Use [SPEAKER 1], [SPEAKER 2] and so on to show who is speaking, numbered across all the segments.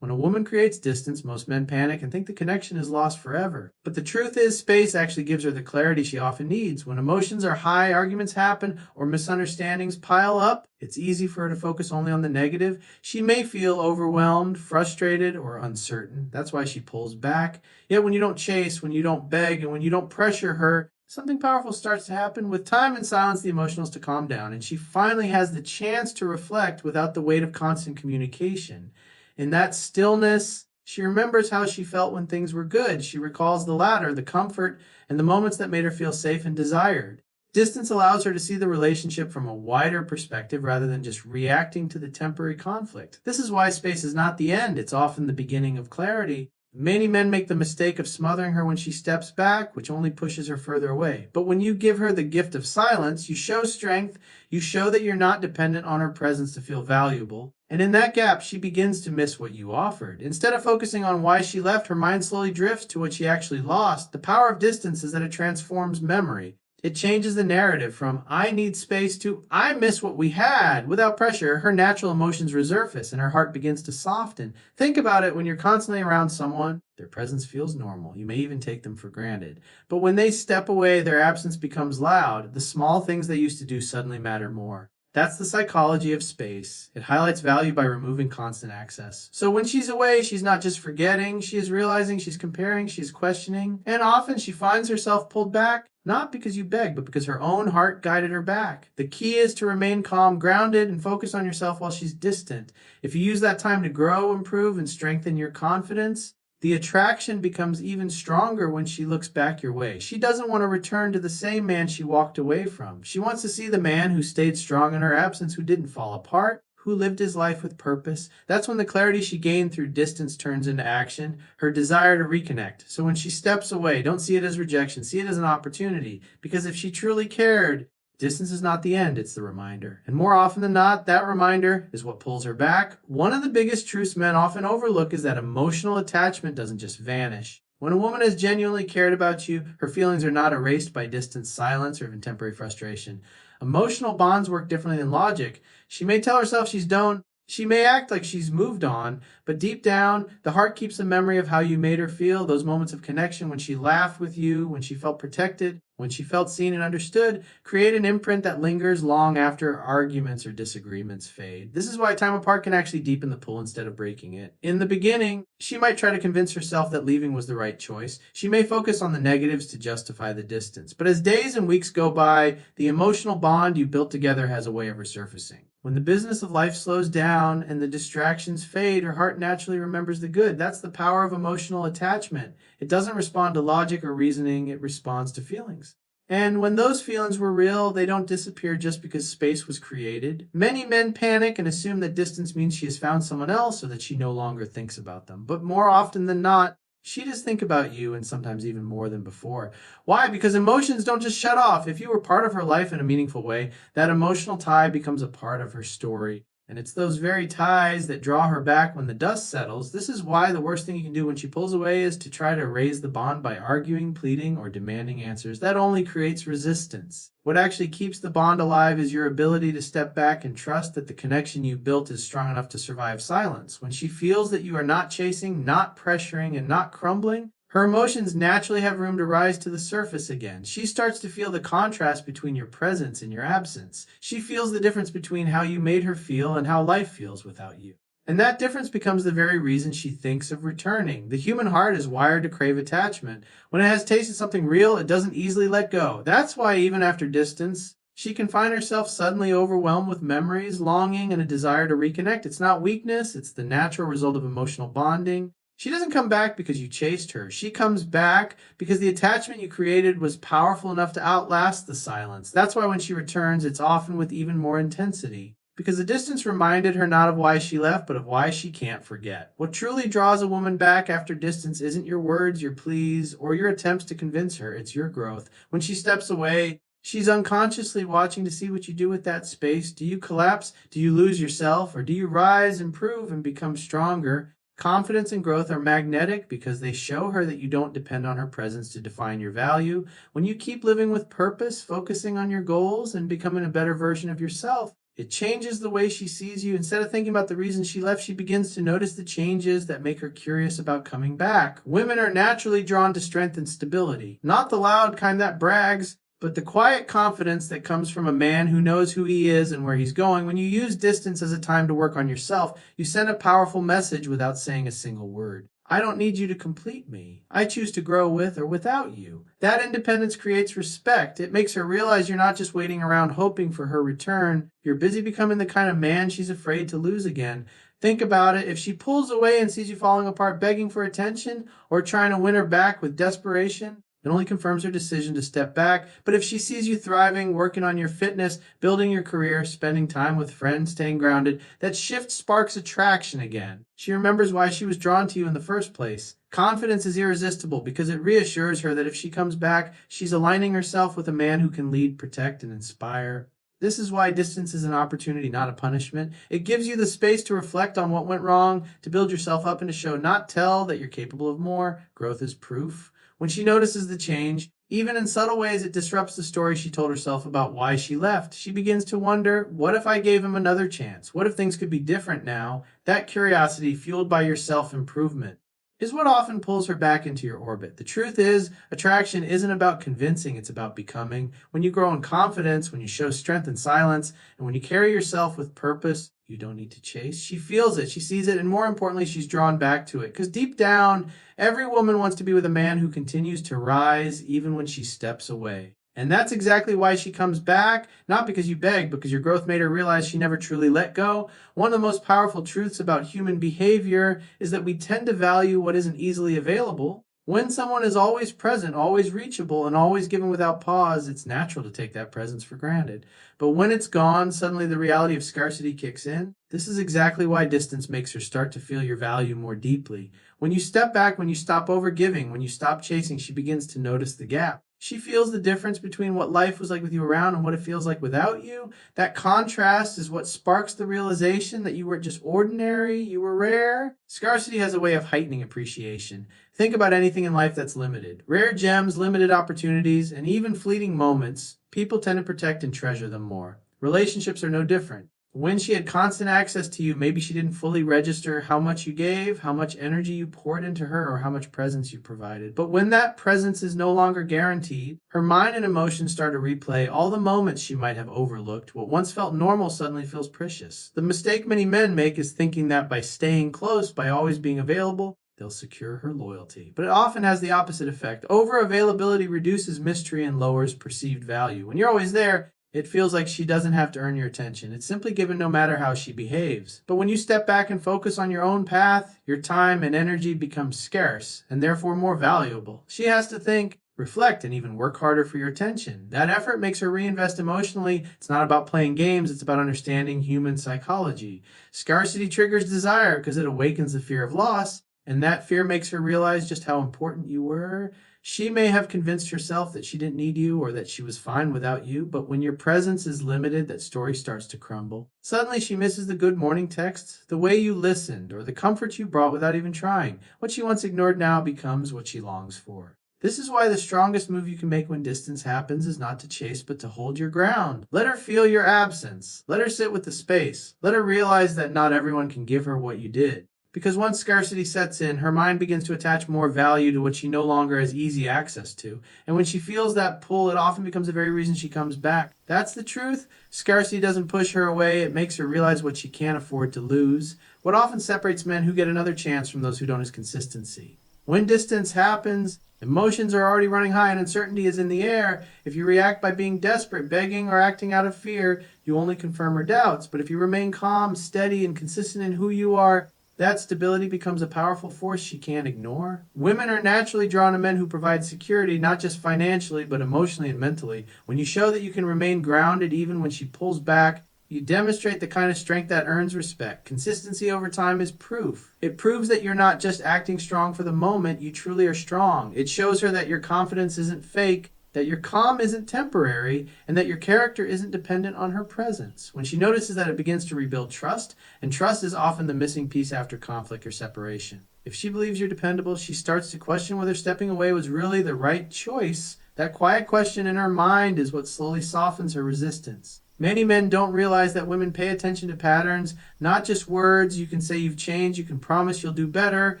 [SPEAKER 1] When a woman creates distance, most men panic and think the connection is lost forever. But the truth is, space actually gives her the clarity she often needs. When emotions are high, arguments happen, or misunderstandings pile up, it's easy for her to focus only on the negative. She may feel overwhelmed, frustrated, or uncertain. That's why she pulls back. Yet when you don't chase, when you don't beg, and when you don't pressure her, something powerful starts to happen. With time and silence, the emotionals to calm down, and she finally has the chance to reflect without the weight of constant communication. In that stillness, she remembers how she felt when things were good. She recalls the latter, the comfort, and the moments that made her feel safe and desired. Distance allows her to see the relationship from a wider perspective rather than just reacting to the temporary conflict. This is why space is not the end, it's often the beginning of clarity. Many men make the mistake of smothering her when she steps back, which only pushes her further away. But when you give her the gift of silence, you show strength, you show that you're not dependent on her presence to feel valuable. And in that gap, she begins to miss what you offered. Instead of focusing on why she left, her mind slowly drifts to what she actually lost. The power of distance is that it transforms memory. It changes the narrative from "I need space" to "I miss what we had." Without pressure, her natural emotions resurface and her heart begins to soften. Think about it: when you're constantly around someone, their presence feels normal. You may even take them for granted. But when they step away, their absence becomes loud. The small things they used to do suddenly matter more. That's the psychology of space. It highlights value by removing constant access. So when she's away, she's not just forgetting, she is realizing, she's comparing, she's questioning, and often she finds herself pulled back, not because you begged, but because her own heart guided her back. The key is to remain calm, grounded, and focus on yourself while she's distant. If you use that time to grow, improve, and strengthen your confidence, the attraction becomes even stronger when she looks back your way. She doesn't want to return to the same man she walked away from. She wants to see the man who stayed strong in her absence, who didn't fall apart, who lived his life with purpose. That's when the clarity she gained through distance turns into action, her desire to reconnect. So when she steps away, don't see it as rejection, see it as an opportunity. Because if she truly cared, distance is not the end, it's the reminder. And more often than not, that reminder is what pulls her back. One of the biggest truths men often overlook is that emotional attachment doesn't just vanish. When a woman has genuinely cared about you, her feelings are not erased by distance, silence, or even temporary frustration. Emotional bonds work differently than logic. She may tell herself she may act like she's moved on, but deep down, the heart keeps the memory of how you made her feel, those moments of connection when she laughed with you, when she felt protected, when she felt seen and understood, create an imprint that lingers long after arguments or disagreements fade. This is why time apart can actually deepen the pull instead of breaking it. In the beginning, she might try to convince herself that leaving was the right choice. She may focus on the negatives to justify the distance. But as days and weeks go by, the emotional bond you built together has a way of resurfacing. When the business of life slows down and the distractions fade, her heart naturally remembers the good. That's the power of emotional attachment. It doesn't respond to logic or reasoning, it responds to feelings. And when those feelings were real, they don't disappear just because space was created. Many men panic and assume that distance means she has found someone else or that she no longer thinks about them. But more often than not, she just thinks about you, and sometimes even more than before. Why? Because emotions don't just shut off. If you were part of her life in a meaningful way, that emotional tie becomes a part of her story. And it's those very ties that draw her back when the dust settles. This is why the worst thing you can do when she pulls away is to try to raise the bond by arguing, pleading, or demanding answers. That only creates resistance. What actually keeps the bond alive is your ability to step back and trust that the connection you built is strong enough to survive silence. When she feels that you are not chasing, not pressuring, and not crumbling, her emotions naturally have room to rise to the surface again. She starts to feel the contrast between your presence and your absence. She feels the difference between how you made her feel and how life feels without you. And that difference becomes the very reason she thinks of returning. The human heart is wired to crave attachment. When it has tasted something real, it doesn't easily let go. That's why even after distance, she can find herself suddenly overwhelmed with memories, longing, and a desire to reconnect. It's not weakness, it's the natural result of emotional bonding. She doesn't come back because you chased her. She comes back because the attachment you created was powerful enough to outlast the silence. That's why when she returns, it's often with even more intensity. Because the distance reminded her not of why she left, but of why she can't forget. What truly draws a woman back after distance isn't your words, your pleas, or your attempts to convince her. It's your growth. When she steps away, she's unconsciously watching to see what you do with that space. Do you collapse? Do you lose yourself? Or do you rise, improve, and become stronger? Confidence and growth are magnetic because they show her that you don't depend on her presence to define your value. When you keep living with purpose, focusing on your goals, and becoming a better version of yourself, It changes the way she sees you. Instead of thinking about the reason she left, she begins to notice the changes that make her curious about coming back. Women are naturally drawn to strength and stability. Not the loud kind that brags, but the quiet confidence that comes from a man who knows who he is and where he's going. When you use distance as a time to work on yourself, you send a powerful message without saying a single word. I don't need you to complete me. I choose to grow with or without you. That independence creates respect. It makes her realize you're not just waiting around hoping for her return. You're busy becoming the kind of man she's afraid to lose again. Think about it. If she pulls away and sees you falling apart, begging for attention, or trying to win her back with desperation, it only confirms her decision to step back. But if she sees you thriving, working on your fitness, building your career, spending time with friends, staying grounded, that shift sparks attraction again. She remembers why she was drawn to you in the first place. Confidence is irresistible because it reassures her that if she comes back, she's aligning herself with a man who can lead, protect, and inspire. This is why distance is an opportunity, not a punishment. It gives you the space to reflect on what went wrong, to build yourself up and to show, not tell, that you're capable of more. Growth is proof. When she notices the change, even in subtle ways, it disrupts the story she told herself about why she left. She begins to wonder, what if I gave him another chance? What if things could be different now? That curiosity, fueled by your self-improvement, is what often pulls her back into your orbit. The truth is, attraction isn't about convincing, it's about becoming. When you grow in confidence, when you show strength in silence, and when you carry yourself with purpose, you don't need to chase. She feels it, she sees it, and more importantly, she's drawn back to it. Because deep down, every woman wants to be with a man who continues to rise even when she steps away. And that's exactly why she comes back, not because you begged, because your growth made her realize she never truly let go. One of the most powerful truths about human behavior is that we tend to value what isn't easily available. When someone is always present, always reachable, and always given without pause, it's natural to take that presence for granted. But when it's gone, suddenly the reality of scarcity kicks in. This is exactly why distance makes her start to feel your value more deeply. When you step back, when you stop overgiving, when you stop chasing, she begins to notice the gap. She feels the difference between what life was like with you around and what it feels like without you. That contrast is what sparks the realization that you were just ordinary, you were rare. Scarcity has a way of heightening appreciation. Think about anything in life that's limited. Rare gems, limited opportunities, and even fleeting moments, people tend to protect and treasure them more. Relationships are no different. When she had constant access to you, maybe she didn't fully register how much you gave, how much energy you poured into her, or how much presence you provided. But when that presence is no longer guaranteed, her mind and emotions start to replay all the moments she might have overlooked. What once felt normal suddenly feels precious. The mistake many men make is thinking that by staying close, by always being available, they'll secure her loyalty. But it often has the opposite effect. Over-availability reduces mystery and lowers perceived value. When you're always there, it feels like she doesn't have to earn your attention. It's simply given no matter how she behaves. But when you step back and focus on your own path, your time and energy become scarce and therefore more valuable. She has to think, reflect, and even work harder for your attention. That effort makes her reinvest emotionally. It's not about playing games, it's about understanding human psychology. Scarcity triggers desire because it awakens the fear of loss, and that fear makes her realize just how important you were. She may have convinced herself that she didn't need you or that she was fine without you, but when your presence is limited, that story starts to crumble. Suddenly she misses the good morning texts, the way you listened, or the comfort you brought without even trying. What she once ignored now becomes what she longs for. This is why the strongest move you can make when distance happens is not to chase, but to hold your ground. Let her feel your absence. Let her sit with the space. Let her realize that not everyone can give her what you did. Because once scarcity sets in, her mind begins to attach more value to what she no longer has easy access to. And when she feels that pull, it often becomes the very reason she comes back. That's the truth. Scarcity doesn't push her away. It makes her realize what she can't afford to lose. What often separates men who get another chance from those who don't is consistency. When distance happens, emotions are already running high and uncertainty is in the air. If you react by being desperate, begging, or acting out of fear, you only confirm her doubts. But if you remain calm, steady, and consistent in who you are, that stability becomes a powerful force she can't ignore. Women are naturally drawn to men who provide security, not just financially, but emotionally and mentally. When you show that you can remain grounded even when she pulls back, you demonstrate the kind of strength that earns respect. Consistency over time is proof. It proves that you're not just acting strong for the moment, you truly are strong. It shows her that your confidence isn't fake, that your calm isn't temporary, and that your character isn't dependent on her presence. When she notices that, it begins to rebuild trust, and trust is often the missing piece after conflict or separation. If she believes you're dependable, she starts to question whether stepping away was really the right choice. That quiet question in her mind is what slowly softens her resistance. Many men don't realize that women pay attention to patterns, not just words. You can say you've changed, you can promise you'll do better,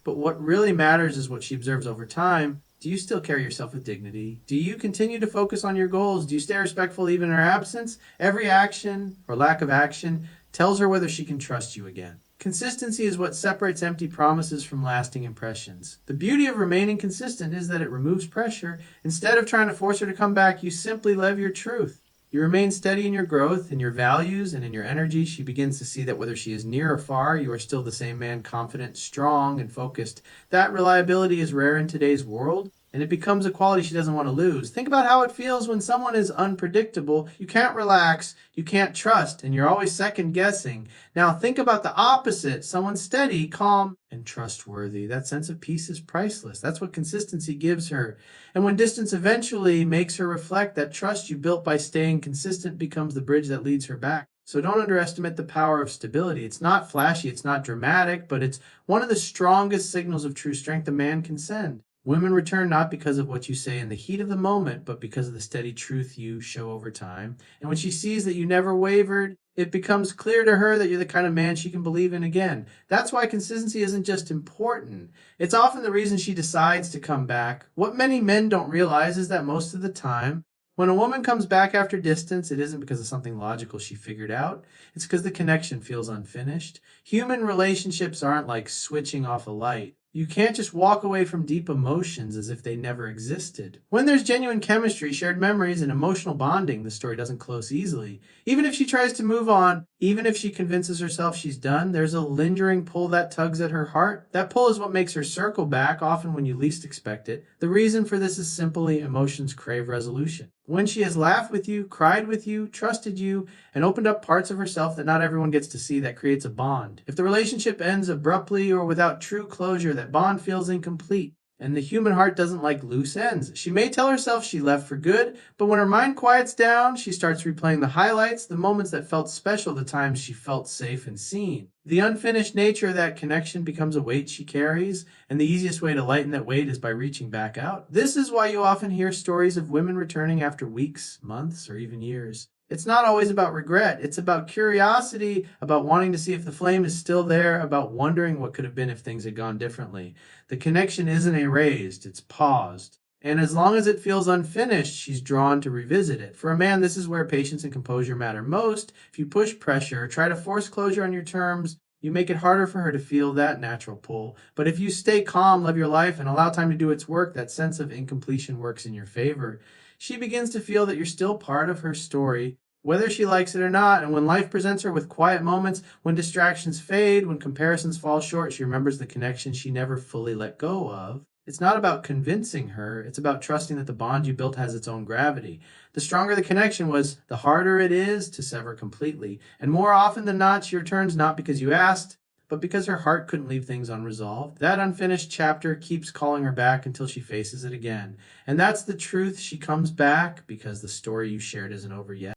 [SPEAKER 1] but what really matters is what she observes over time. Do you still carry yourself with dignity? Do you continue to focus on your goals? Do you stay respectful even in her absence? Every action or lack of action tells her whether she can trust you again. Consistency is what separates empty promises from lasting impressions. The beauty of remaining consistent is that it removes pressure. Instead of trying to force her to come back, you simply live your truth. You remain steady in your growth, in your values, and in your energy. She begins to see that whether she is near or far, you are still the same man, confident, strong, and focused. That reliability is rare in today's world, and it becomes a quality she doesn't want to lose. Think about how it feels when someone is unpredictable. You can't relax, you can't trust, and you're always second guessing. Now think about the opposite. Someone steady, calm, and trustworthy. That sense of peace is priceless. That's what consistency gives her. And when distance eventually makes her reflect, that trust you built by staying consistent becomes the bridge that leads her back. So don't underestimate the power of stability. It's not flashy, it's not dramatic, but it's one of the strongest signals of true strength a man can send. Women return not because of what you say in the heat of the moment, but because of the steady truth you show over time. And when she sees that you never wavered, it becomes clear to her that you're the kind of man she can believe in again. That's why consistency isn't just important. It's often the reason she decides to come back. What many men don't realize is that most of the time, when a woman comes back after distance, it isn't because of something logical she figured out. It's because the connection feels unfinished. Human relationships aren't like switching off a light. You can't just walk away from deep emotions as if they never existed. When there's genuine chemistry, shared memories, and emotional bonding, the story doesn't close easily. Even if she tries to move on, even if she convinces herself she's done, there's a lingering pull that tugs at her heart. That pull is what makes her circle back, often when you least expect it. The reason for this is simply emotions crave resolution. When she has laughed with you, cried with you, trusted you, and opened up parts of herself that not everyone gets to see, that creates a bond. If the relationship ends abruptly or without true closure, that bond feels incomplete. And the human heart doesn't like loose ends. She may tell herself she left for good, but when her mind quiets down, she starts replaying the highlights, the moments that felt special, the times she felt safe and seen. The unfinished nature of that connection becomes a weight she carries, and the easiest way to lighten that weight is by reaching back out. This is why you often hear stories of women returning after weeks, months, or even years. It's not always about regret. It's about curiosity, about wanting to see if the flame is still there, about wondering what could have been if things had gone differently. The connection isn't erased, it's paused. And as long as it feels unfinished, she's drawn to revisit it. For a man, this is where patience and composure matter most. If you push pressure, try to force closure on your terms, you make it harder for her to feel that natural pull. But if you stay calm, live your life, and allow time to do its work, that sense of incompletion works in your favor. She begins to feel that you're still part of her story, whether she likes it or not. And when life presents her with quiet moments, when distractions fade, when comparisons fall short, she remembers the connection she never fully let go of. It's not about convincing her, it's about trusting that the bond you built has its own gravity. The stronger the connection was, the harder it is to sever completely. And more often than not, she returns not because you asked, but because her heart couldn't leave things unresolved. That unfinished chapter keeps calling her back until she faces it again. And that's the truth. She comes back because the story you shared isn't over yet.